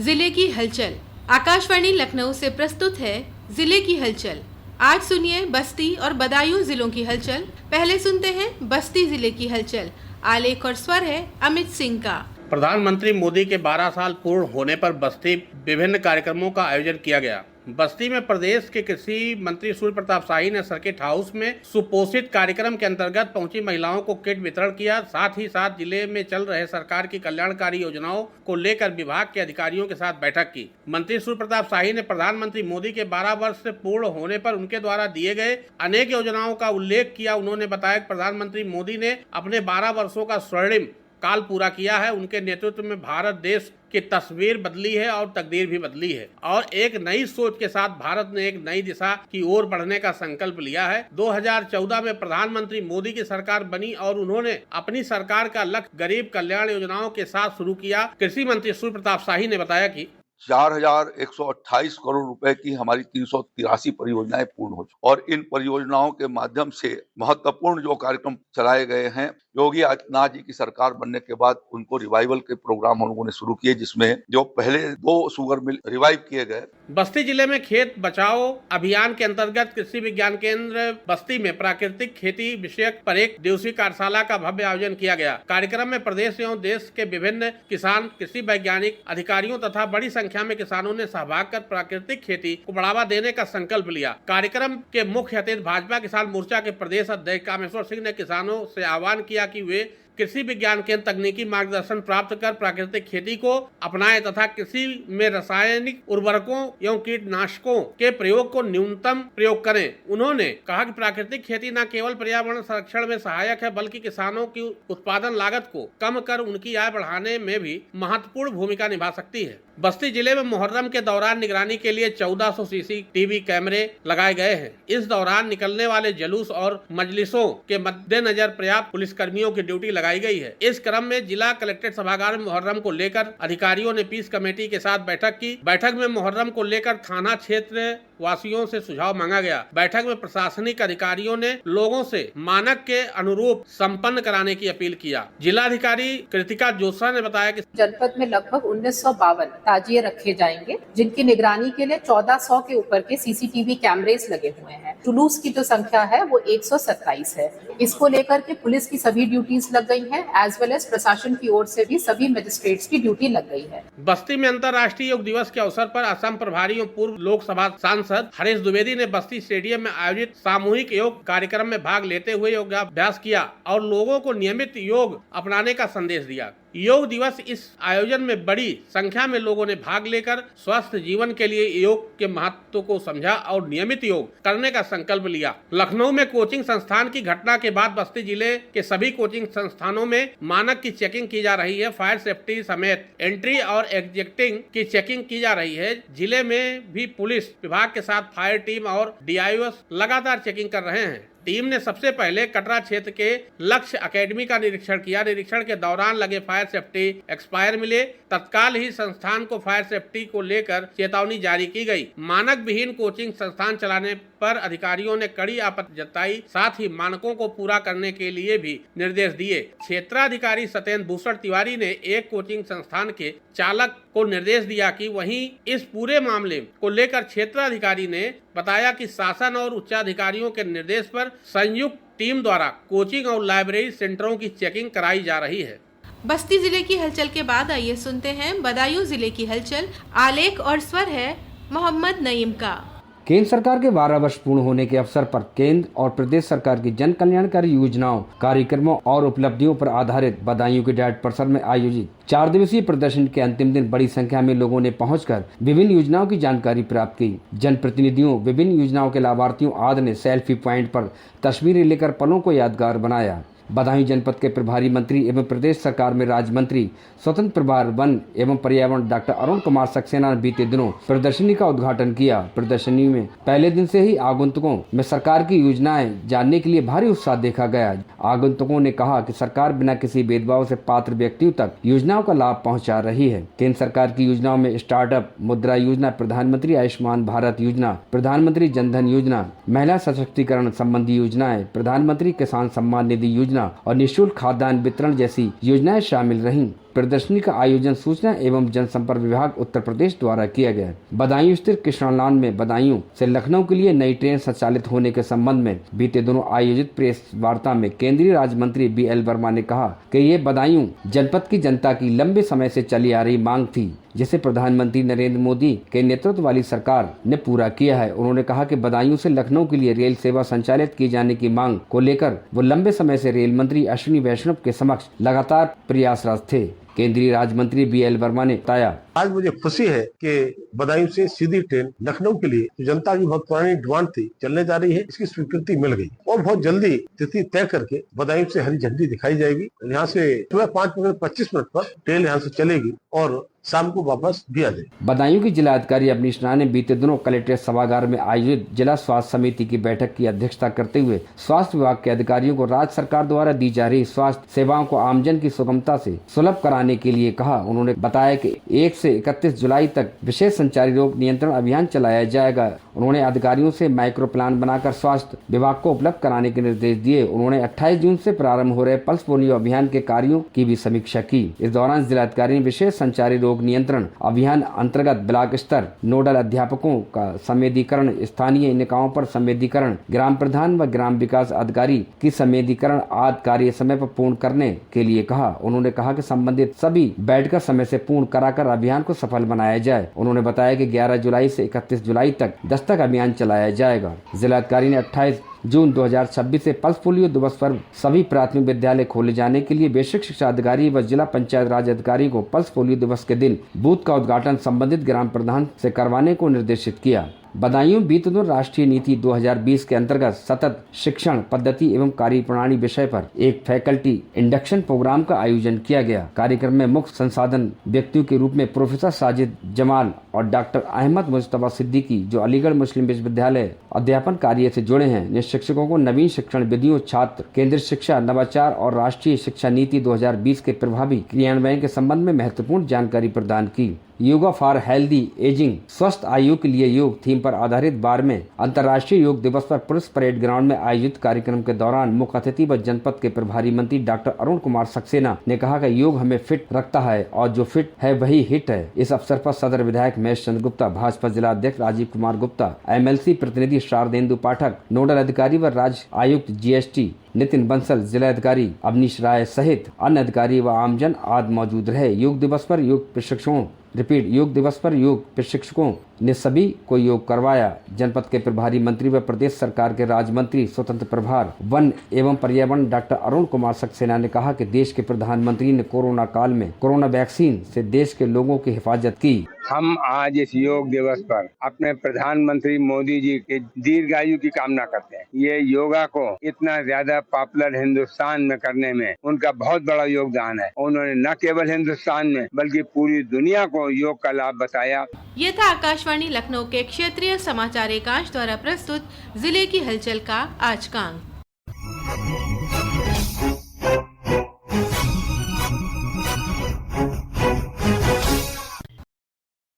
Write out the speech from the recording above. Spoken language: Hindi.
जिले की हलचल। आकाशवाणी लखनऊ से प्रस्तुत है जिले की हलचल। आज सुनिए बस्ती और बदायूं जिलों की हलचल। पहले सुनते हैं बस्ती जिले की हलचल। आलेख और स्वर है अमित सिंह का। प्रधानमंत्री मोदी के 12 साल पूर्ण होने पर बस्ती विभिन्न कार्यक्रमों का आयोजन किया गया। बस्ती में प्रदेश के कृषि मंत्री सूर्य प्रताप शाही ने सर्किट हाउस में सुपोषित कार्यक्रम के अंतर्गत पहुंची महिलाओं को किट वितरण किया। साथ ही साथ जिले में चल रहे सरकार की कल्याणकारी योजनाओं को लेकर विभाग के अधिकारियों के साथ बैठक की। मंत्री सूर्य प्रताप शाही ने प्रधानमंत्री मोदी के 12 वर्ष से पूर्ण होने पर उनके द्वारा दिए गए अनेक योजनाओं का उल्लेख किया। उन्होंने बताया कि प्रधानमंत्री मोदी ने अपने 12 वर्षों का स्वर्णिम काल पूरा किया है। उनके नेतृत्व में भारत देश की तस्वीर बदली है और तकदीर भी बदली है और एक नई सोच के साथ भारत ने एक नई दिशा की ओर बढ़ने का संकल्प लिया है। 2014 में प्रधानमंत्री मोदी की सरकार बनी और उन्होंने अपनी सरकार का लक्ष्य गरीब कल्याण योजनाओं के साथ शुरू किया। कृषि मंत्री सूर्य प्रताप शाही ने बताया कि 4,128 करोड़ रुपए की हमारी 383 परियोजनाएं पूर्ण हो चुकी और इन परियोजनाओं के माध्यम से महत्वपूर्ण जो कार्यक्रम चलाए गए हैं, योगी आदित्यनाथ जी की सरकार बनने के बाद उनको रिवाइवल के प्रोग्राम हम लोगों ने शुरू किए, जिसमें जो पहले 2 शुगर मिल रिवाइव किए गए। बस्ती जिले में खेत बचाओ अभियान के अंतर्गत कृषि विज्ञान केंद्र बस्ती में प्राकृतिक खेती विषयक पर एक दिवसीय कार्यशाला का भव्य आयोजन किया गया। कार्यक्रम में प्रदेश एवं देश के विभिन्न किसान, कृषि वैज्ञानिक, अधिकारियों तथा बड़ी संख्या में किसानों ने सहभाग कर प्राकृतिक खेती को बढ़ावा देने का संकल्प लिया। कार्यक्रम के मुख्य अतिथि भाजपा किसान मोर्चा के प्रदेश अध्यक्ष कामेश्वर सिंह ने किसानों से आह्वान किया कि वे कृषि विज्ञान केंद्र तकनीकी मार्गदर्शन प्राप्त कर प्राकृतिक खेती को अपनाएं तथा कृषि में रासायनिक उर्वरकों एवं कीटनाशकों के प्रयोग को न्यूनतम प्रयोग करें। उन्होंने कहा कि प्राकृतिक खेती न केवल पर्यावरण संरक्षण में सहायक है बल्कि किसानों की उत्पादन लागत को कम कर उनकी आय बढ़ाने में भी महत्वपूर्ण भूमिका निभा सकती है। बस्ती जिले में मुहर्रम के दौरान निगरानी के लिए 1400 CCTV कैमरे लगाए गए हैं। इस दौरान निकलने वाले जुलूस और मजलिसों के मद्देनजर पर्याप्त पुलिसकर्मियों की ड्यूटी लगाई गई है। इस क्रम में जिला कलेक्ट्रेट सभागार में मुहर्रम को लेकर अधिकारियों ने पीस कमेटी के साथ बैठक की। बैठक में मुहर्रम को लेकर थाना क्षेत्र वासियों से सुझाव मांगा गया। बैठक में प्रशासनिक अधिकारियों ने लोगों से मानक के अनुरूप संपन्न कराने की अपील किया। जिलाधिकारी कृतिका जोसा ने बताया कि जनपद में लगभग 1952 ताजिए रखे जाएंगे, जिनकी निगरानी के लिए 1400 के ऊपर के CCTV कैमरेस लगे हुए हैं। जुलूस की जो संख्या है वो 127 है। इसको लेकर के पुलिस की सभी ड्यूटीज लग गई हैं, एज वेल एज प्रशासन की ओर से भी सभी मजिस्ट्रेट्स की ड्यूटी लग गई है। बस्ती में अंतर्राष्ट्रीय योग दिवस के अवसर पर असम प्रभारी और पूर्व लोकसभा सांसद हरीश द्विवेदी ने बस्ती स्टेडियम में आयोजित सामूहिक योग कार्यक्रम में भाग लेते हुए योगाभ्यास किया और लोगों को नियमित योग अपनाने का संदेश दिया। योग दिवस इस आयोजन में बड़ी संख्या में लोगों ने भाग लेकर स्वस्थ जीवन के लिए योग के महत्व को समझा और नियमित योग करने का संकल्प लिया। लखनऊ में कोचिंग संस्थान की घटना के बाद बस्ती जिले के सभी कोचिंग संस्थानों में मानक की चेकिंग की जा रही है। फायर सेफ्टी समेत एंट्री और एग्जिटिंग की चेकिंग की जा रही है। जिले में भी पुलिस विभाग के साथ फायर टीम और DIOs लगातार चेकिंग कर रहे हैं। टीम ने सबसे पहले कटरा क्षेत्र के लक्ष्य एकेडमी का निरीक्षण किया। निरीक्षण के दौरान लगे फायर सेफ्टी एक्सपायर मिले। तत्काल ही संस्थान को फायर सेफ्टी को लेकर चेतावनी जारी की गई। मानक विहीन कोचिंग संस्थान चलाने पर अधिकारियों ने कड़ी आपत्ति जताई। साथ ही मानकों को पूरा करने के लिए भी निर्देश दिए। क्षेत्राधिकारी सत्येंद्र भूषण तिवारी ने एक कोचिंग संस्थान के चालक को निर्देश दिया कि वहीं इस पूरे मामले को लेकर क्षेत्राधिकारी ने बताया कि शासन और उच्चाधिकारियों के निर्देश पर संयुक्त टीम द्वारा कोचिंग और लाइब्रेरी सेंटरों की चेकिंग कराई जा रही है। बस्ती जिले की हलचल के बाद आइए सुनते हैं बदायूं जिले की हलचल। आलेख और स्वर है मोहम्मद नईम का। केंद्र सरकार के 12 वर्ष पूर्ण होने के अवसर पर केंद्र और प्रदेश सरकार की जन कल्याणकारी योजनाओं, कार्यक्रमों और उपलब्धियों पर आधारित बदायूं के डायट परिसर में आयोजित 4 दिवसीय प्रदर्शन के अंतिम दिन बड़ी संख्या में लोगों ने पहुंचकर विभिन्न योजनाओं की जानकारी प्राप्त की। जनप्रतिनिधियों, विभिन्न योजनाओं के लाभार्थियों आदि ने सेल्फी पॉइंट पर तस्वीरें लेकर पलों को यादगार बनाया। बदायूं जनपद के प्रभारी मंत्री एवं प्रदेश सरकार में राज्य मंत्री स्वतंत्र प्रभार वन एवं पर्यावरण डॉक्टर अरुण कुमार सक्सेना ने बीते दिनों प्रदर्शनी का उद्घाटन किया। प्रदर्शनी में पहले दिन से ही आगंतुकों में सरकार की योजनाएं जानने के लिए भारी उत्साह देखा गया। आगंतुकों ने कहा कि सरकार बिना किसी भेदभाव से पात्र व्यक्तियों तक योजनाओं का लाभ पहुंचा रही है। केंद्र सरकार की योजनाओं में स्टार्टअप, मुद्रा योजना, प्रधानमंत्री आयुष्मान भारत योजना, प्रधानमंत्री जनधन योजना, महिला सशक्तिकरण संबंधी योजनाएं, प्रधानमंत्री किसान सम्मान निधि योजना और निःशुल्क खाद्यान्न वितरण जैसी योजनाएं शामिल रहीं। प्रदर्शनी का आयोजन सूचना एवं जनसंपर्क विभाग उत्तर प्रदेश द्वारा किया गया। बदायूं स्थित कृष्णा लॉन में बदायूं से लखनऊ के लिए नई ट्रेन संचालित होने के संबंध में बीते दिनों आयोजित प्रेस वार्ता में केंद्रीय राज्य मंत्री BL वर्मा ने कहा कि ये बदायूं जनपद की जनता की लंबे समय से चली आ रही मांग थी, जिसे प्रधानमंत्री नरेंद्र मोदी के नेतृत्व वाली सरकार ने पूरा किया है। उन्होंने कहा कि बदायूं से लखनऊ के लिए रेल सेवा संचालित किए जाने की मांग को लेकर वो लंबे समय से रेल मंत्री अश्विनी वैष्णव के समक्ष लगातार प्रयासरत थे। केंद्रीय राज्य मंत्री BL वर्मा ने बताया, आज मुझे खुशी है कि बदायूं से सीधी ट्रेन लखनऊ के लिए जो जनता की बहुत पुरानी डिमांड थी चलने जा रही है, इसकी स्वीकृति मिल गई और बहुत जल्दी तिथि तय करके बदायूं से हरी झंडी दिखाई जाएगी। यहाँ से सुबह 5:25 पर ट्रेन यहाँ से चलेगी और शाम को वापस भी आ जाएगी। बदायूं की जिला अधिकारी अवनीश राय ने बीते दिनों कलेक्ट्रेट सभागार में आयोजित जिला स्वास्थ्य समिति की बैठक की अध्यक्षता करते हुए स्वास्थ्य विभाग के अधिकारियों को राज्य सरकार द्वारा दी जा रही स्वास्थ्य सेवाओं को आमजन की सुगमता से सुलभ कराने के लिए कहा। उन्होंने बताया कि 1 से 31 जुलाई तक विशेष संचारी रोग नियंत्रण अभियान चलाया जाएगा। उन्होंने अधिकारियों से माइक्रो प्लान बनाकर स्वास्थ्य विभाग को उपलब्ध कराने के निर्देश दिए। उन्होंने 28 जून से प्रारंभ हो रहे पल्स पोलियो अभियान के कार्यों की भी समीक्षा की। इस दौरान जिलाधिकारी ने विशेष संचारी रोग नियंत्रण अभियान अंतर्गत ब्लॉक स्तर नोडल अध्यापकों का संवेदीकरण, स्थानीय निकायों पर संवेदीकरण, ग्राम प्रधान व ग्राम विकास अधिकारी की संवेदीकरण आदि कार्य समय पर पूर्ण करने के लिए कहा। उन्होंने कहा कि संबंधित सभी बैठकर समय से पूर्ण कराकर अभियान को सफल बनाया जाए। उन्होंने बताया कि 11 जुलाई से 31 जुलाई तक दस्तक अभियान चलाया जाएगा। जिलाधिकारी ने 28 जून 2026 से पल्स पोलियो दिवस पर सभी प्राथमिक विद्यालय खोले जाने के लिए बेसिक शिक्षा अधिकारी व जिला पंचायत राज अधिकारी को पल्स पोलियो दिवस के दिन बूथ का उद्घाटन संबंधित ग्राम प्रधान से करवाने को निर्देशित किया। बदायूं बीते दिन राष्ट्रीय नीति 2020 के अंतर्गत सतत शिक्षण पद्धति एवं कार्यप्रणाली विषय पर एक फैकल्टी इंडक्शन प्रोग्राम का आयोजन किया गया। कार्यक्रम में मुख्य संसाधन व्यक्तियों के रूप में प्रोफेसर साजिद जमाल और डॉक्टर अहमद मुस्तफा सिद्दीकी, जो अलीगढ़ मुस्लिम विश्वविद्यालय अध्यापन कार्य से जुड़े हैं, ने शिक्षकों को नवीन शिक्षण विधियों, छात्र केंद्रित शिक्षा, नवाचार और राष्ट्रीय शिक्षा नीति 2020 के प्रभावी क्रियान्वयन के संबंध में महत्वपूर्ण जानकारी प्रदान की। योगा फॉर हेल्दी एजिंग, स्वस्थ आयु के लिए योग थीम पर आधारित 12वें अंतर्राष्ट्रीय योग दिवस पर पुलिस परेड ग्राउंड में आयोजित कार्यक्रम के दौरान मुख्य अतिथि व जनपद के प्रभारी मंत्री डॉक्टर अरुण कुमार सक्सेना ने कहा कि योग हमें फिट रखता है और जो फिट है वही हिट है। इस अवसर पर सदर विधायक महेश चंद्र गुप्ता, भाजपा जिला अध्यक्ष राजीव कुमार गुप्ता, MLC प्रतिनिधि शारदेंदु पाठक, नोडल अधिकारी व राज्य आयुक्त GST नितिन बंसल, जिला अधिकारी अवनीश राय सहित अन्य अधिकारी व आमजन आदि मौजूद रहे। योग दिवस पर योग प्रशिक्षकों ने सभी को योग करवाया। जनपद के प्रभारी मंत्री व प्रदेश सरकार के राज्य मंत्री स्वतंत्र प्रभार वन एवं पर्यावरण डॉक्टर अरुण कुमार सक्सेना ने कहा कि देश के प्रधानमंत्री ने कोरोना काल में कोरोना वैक्सीन से देश के लोगों की हिफाजत की। हम आज इस योग दिवस पर अपने प्रधानमंत्री मोदी जी के दीर्घायु की कामना करते हैं। ये योगा को इतना ज्यादा पॉपुलर हिंदुस्तान में करने में उनका बहुत बड़ा योगदान है। उन्होंने न केवल हिंदुस्तान में बल्कि पूरी दुनिया को योग का लाभ बताया। ये था आकाशवाणी लखनऊ के क्षेत्रीय समाचार एकांश द्वारा प्रस्तुत जिले की हलचल का आज का अंक।